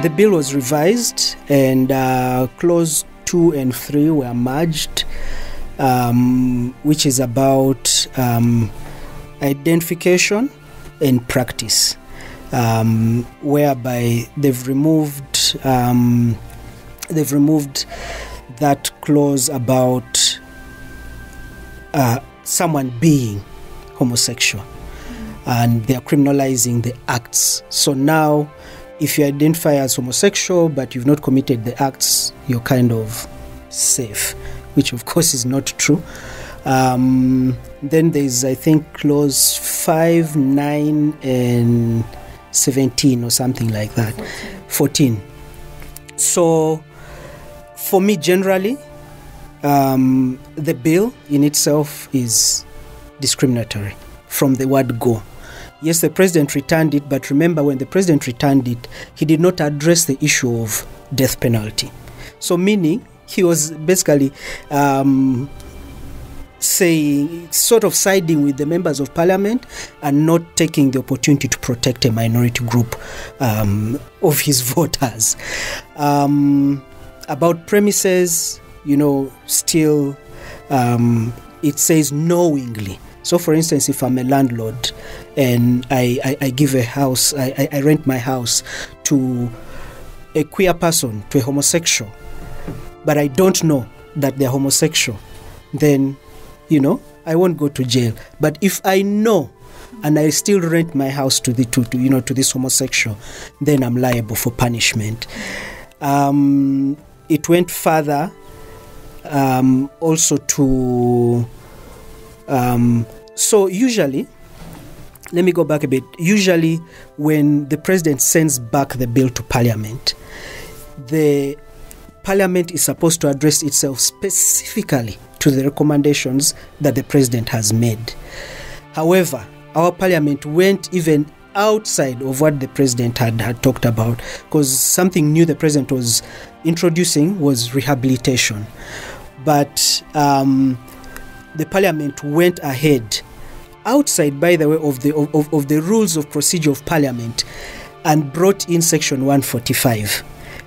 the bill was revised, and clause 2 and 3 were merged, which is about identification and practice, whereby they've removed that clause about someone being homosexual, and they are criminalizing the acts. So now, if you identify as homosexual but you've not committed the acts, you're kind of safe, which of course is not true. Then there's, I think, clause 5, 9, and 17 or something like that. 14. So for me, generally, the bill in itself is discriminatory from the word go. Yes, the president returned it, but remember, when the president returned it, he did not address the issue of death penalty. So meaning, he was basically saying, sort of siding with the members of parliament and not taking the opportunity to protect a minority group of his voters. About premises, still it says knowingly. So for instance, if I'm a landlord and I give a house, I rent my house to a queer person, to a homosexual, but I don't know that they're homosexual, then, I won't go to jail. But if I know and I still rent my house to this homosexual, then I'm liable for punishment. It went further also to... So usually, let me go back a bit. Usually, when the president sends back the bill to parliament, the parliament is supposed to address itself specifically to the recommendations that the president has made. However, our parliament went even outside of what the president had talked about, because something new the president was introducing was rehabilitation. But the parliament went ahead, outside, by the way, of the rules of procedure of parliament, and brought in section 145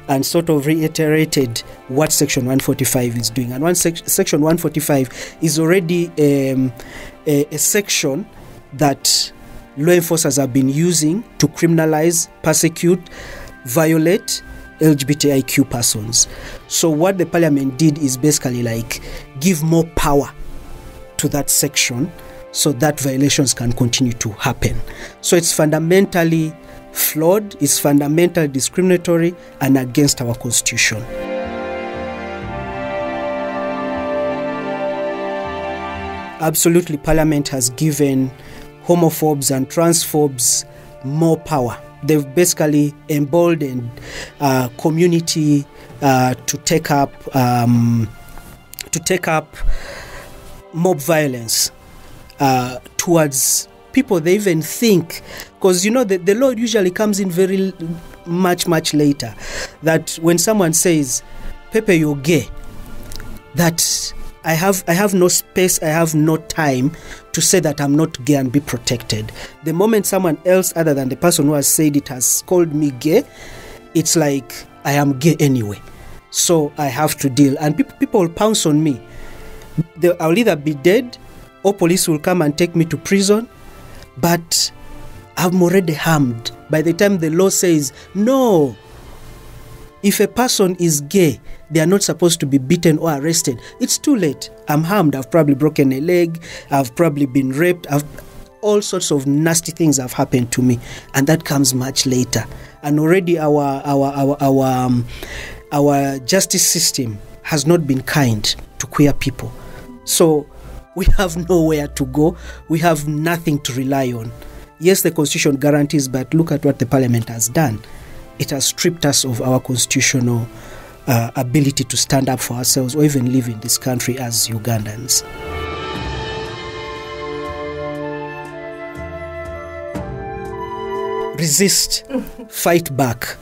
and sort of reiterated what section 145 is doing. And section 145 is already a section that law enforcers have been using to criminalize, persecute, violate LGBTIQ persons. So what the parliament did is basically give more power to that section so that violations can continue to happen. So it's fundamentally flawed, it's fundamentally discriminatory and against our constitution. Absolutely, Parliament has given homophobes and transphobes more power. They've basically emboldened community to take up mob violence towards people they even think, because the law usually comes in very much later, that when someone says, Pepe, you're gay, that I have no space, I have no time to say that I'm not gay and be protected. The moment someone else other than the person who has said it has called me gay, it's like I am gay anyway, so I have to deal. And people will pounce on me. I'll either be dead or police will come and take me to prison, but I'm already harmed. By the time the law says, no, if a person is gay, they are not supposed to be beaten or arrested, it's too late. I'm harmed. I've probably broken a leg. I've probably been raped. All sorts of nasty things have happened to me, and that comes much later. And already our justice system has not been kind to queer people. So we have nowhere to go. We have nothing to rely on. Yes, the Constitution guarantees, but look at what the Parliament has done. It has stripped us of our constitutional ability to stand up for ourselves or even live in this country as Ugandans. Resist, fight back.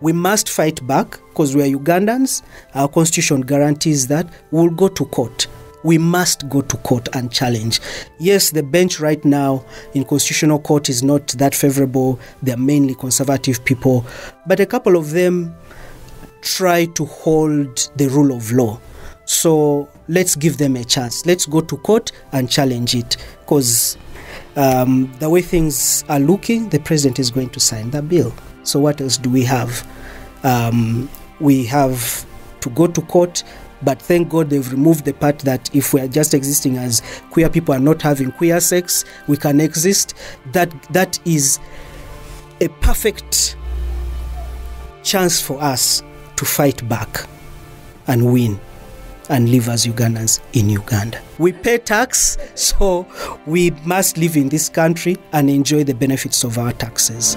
We must fight back because we are Ugandans. Our constitution guarantees that. We'll go to court we must go to court and challenge. Yes, the bench right now in Constitutional Court is not that favorable. They're mainly conservative people, but a couple of them try to hold the rule of law. So let's give them a chance. Let's go to court and challenge it, because the way things are looking, the president is going to sign the bill. So what else do we have? We have to go to court, but thank God they've removed the part that if we are just existing as queer people and not having queer sex, we can exist. That is a perfect chance for us to fight back and win and live as Ugandans in Uganda. We pay tax, so we must live in this country and enjoy the benefits of our taxes.